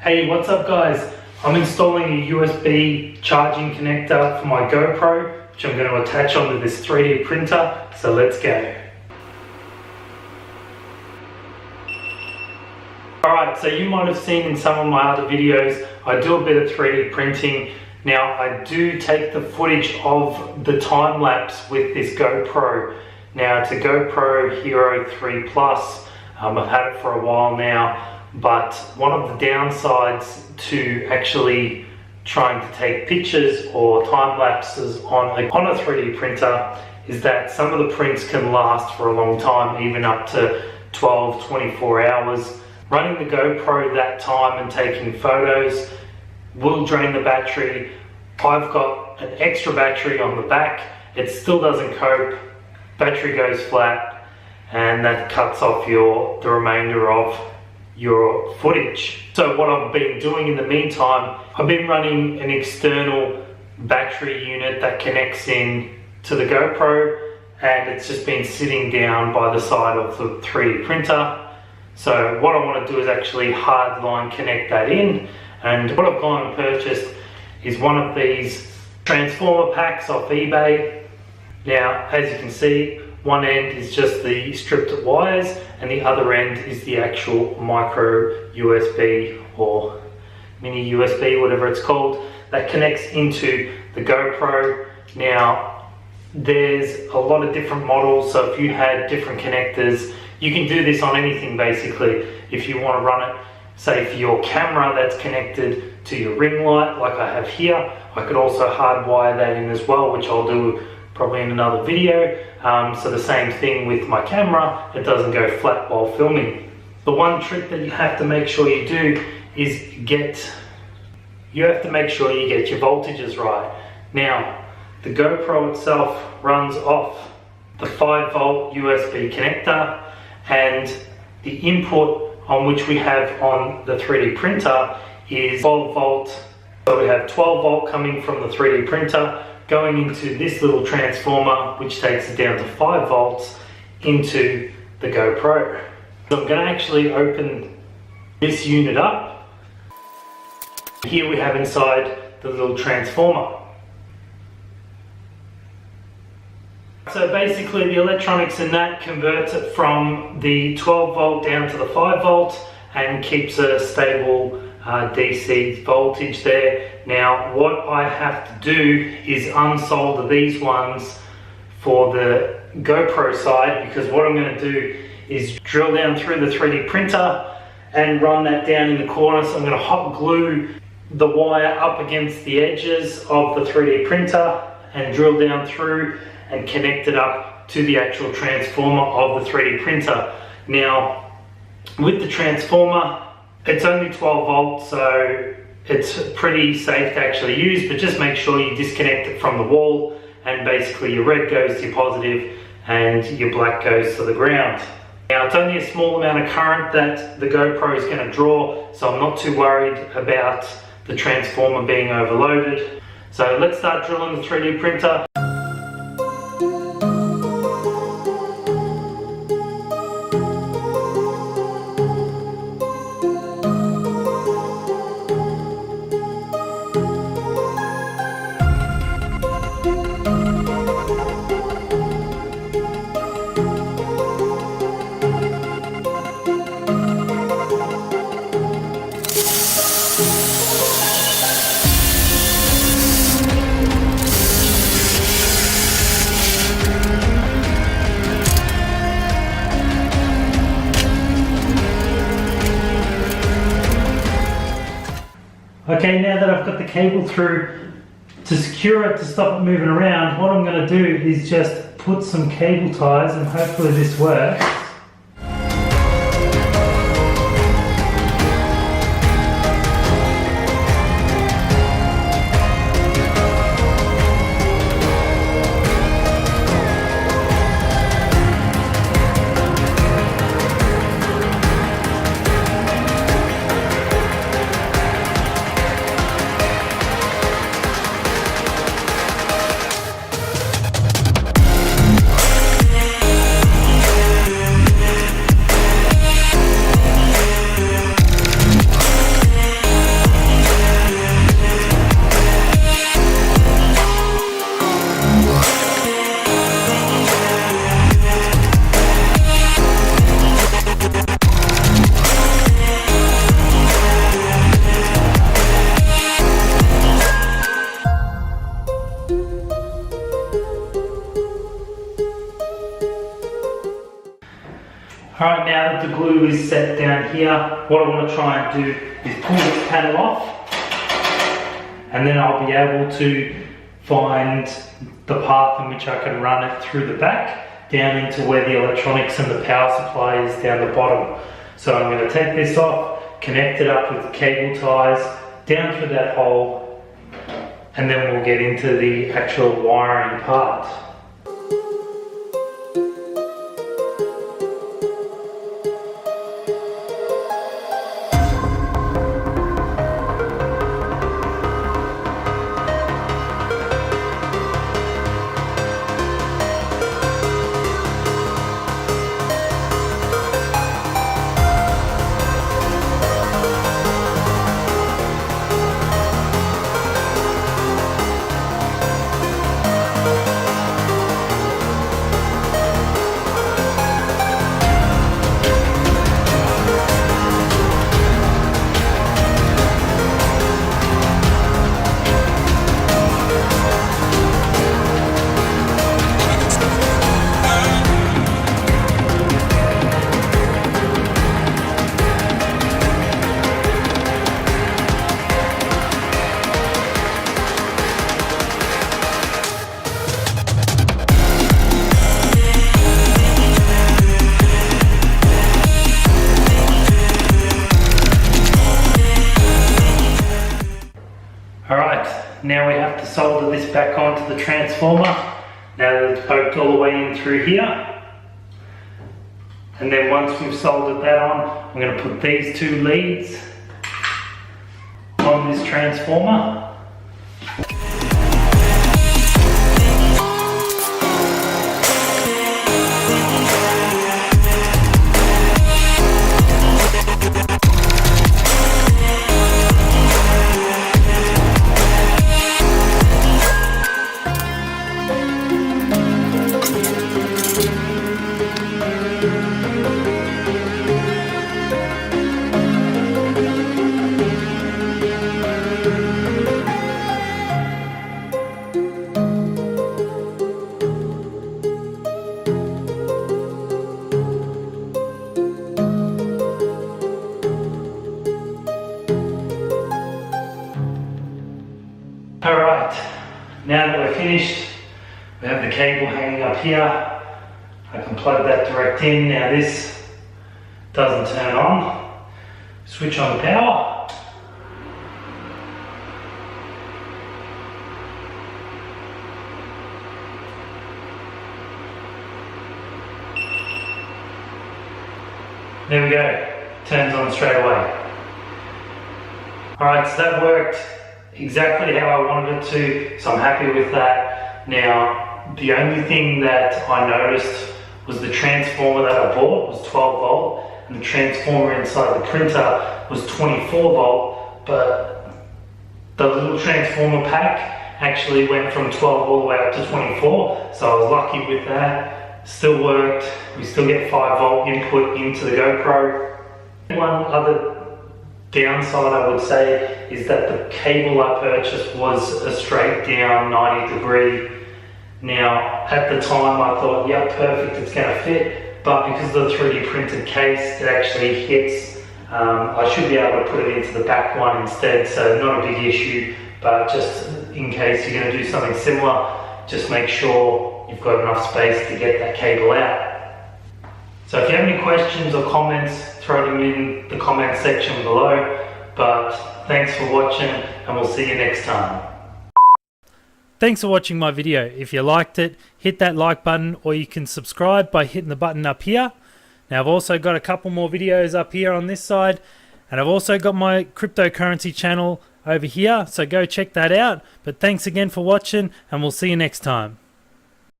Hey, what's up guys? I'm installing a USB charging connector for my GoPro, which I'm going to attach onto this 3D printer, so let's go. Alright, so you might have seen in some of my other videos, I do a bit of 3D printing. Now I do take the footage of the time lapse with this GoPro. Now it's a GoPro Hero 3 Plus. I've had it for a while now. But one of the downsides to actually trying to take pictures or time lapses on a 3D printer is that some of the prints can last for a long time, even up to 12, 24 hours. Running the GoPro that time and taking photos will drain the battery. I've got an extra battery on the back. It still doesn't cope. Battery goes flat and that cuts off the remainder of your footage. So what I've been doing in the meantime, I've been running an external battery unit that connects in to the GoPro, and it's just been sitting down by the side of the 3D printer. So what I want to do is actually hardline connect that in, and what I've gone and purchased is one of these transformer packs off eBay. Now as you can see, one end is just the stripped wires and the other end is the actual micro USB or mini USB, whatever it's called, that connects into the GoPro. Now there's a lot of different models, so if you had different connectors, you can do this on anything basically. If you want to run it, say for your camera that's connected to your ring light like I have here, I could also hardwire that in as well, which I'll do probably in another video. So the same thing with my camera, it doesn't go flat while filming. The one trick that you have to make sure you do is you have to make sure you get your voltages right. Now, the GoPro itself runs off the 5-volt USB connector, and the input on which we have on the 3D printer is 12 volt. So we have 12 volt coming from the 3D printer, going into this little transformer which takes it down to 5 volts into the GoPro. So I'm going to actually open this unit up. Here we have inside the little transformer. So basically the electronics in that converts it from the 12 volt down to the 5 volt and keeps a stable DC voltage there. Now what I have to do is unsolder these ones for the GoPro side, because what I'm going to do is drill down through the 3D printer and run that down in the corner. So I'm going to hot glue the wire up against the edges of the 3D printer and drill down through and connect it up to the actual transformer of the 3D printer. Now with the transformer, it's only 12 volts, so it's pretty safe to actually use, but just make sure you disconnect it from the wall, and basically your red goes to your positive and your black goes to the ground. Now it's only a small amount of current that the GoPro is going to draw, so I'm not too worried about the transformer being overloaded. So let's start drilling the 3D printer. Okay, now that I've got the cable through to secure it to stop it moving around, what I'm going to do is just put some cable ties, and hopefully this works. Alright, now that the glue is set down here, what I want to try and do is pull this panel off, and then I'll be able to find the path in which I can run it through the back down into where the electronics and the power supply is down the bottom. So I'm going to take this off, connect it up with the cable ties down through that hole, and then we'll get into the actual wiring part. Now we have to solder this back onto the transformer, now that it's poked all the way in through here. And then once we've soldered that on, I'm going to put these two leads on this transformer. Alright, now that we're finished, we have the cable hanging up here. I can plug that direct in. Now this doesn't turn on. Switch on the power. There we go, turns on straight away. Alright, so that worked exactly how I wanted it to, so I'm happy with that. Now, the only thing that I noticed was the transformer that I bought was 12 volt, and the transformer inside the printer was 24 volt, but the little transformer pack actually went from 12 all the way up to 24, so I was lucky with that. Still worked, we still get 5 volt input into the GoPro. One other downside I would say is that the cable I purchased was a straight down 90 degree. Now at the time I thought, yeah, perfect, it's going to fit, but because of the 3D printed case it actually hits. I should be able to put it into the back one instead, so not a big issue, but just in case you're going to do something similar, just make sure you've got enough space to get that cable out. So if you have any questions or comments, throw them in the comment section below. But thanks for watching, and we'll see you next time. Thanks for watching my video. If you liked it, hit that like button, or you can subscribe by hitting the button up here. Now I've also got a couple more videos up here on this side, and I've also got my cryptocurrency channel over here, so go check that out. But thanks again for watching, and we'll see you next time.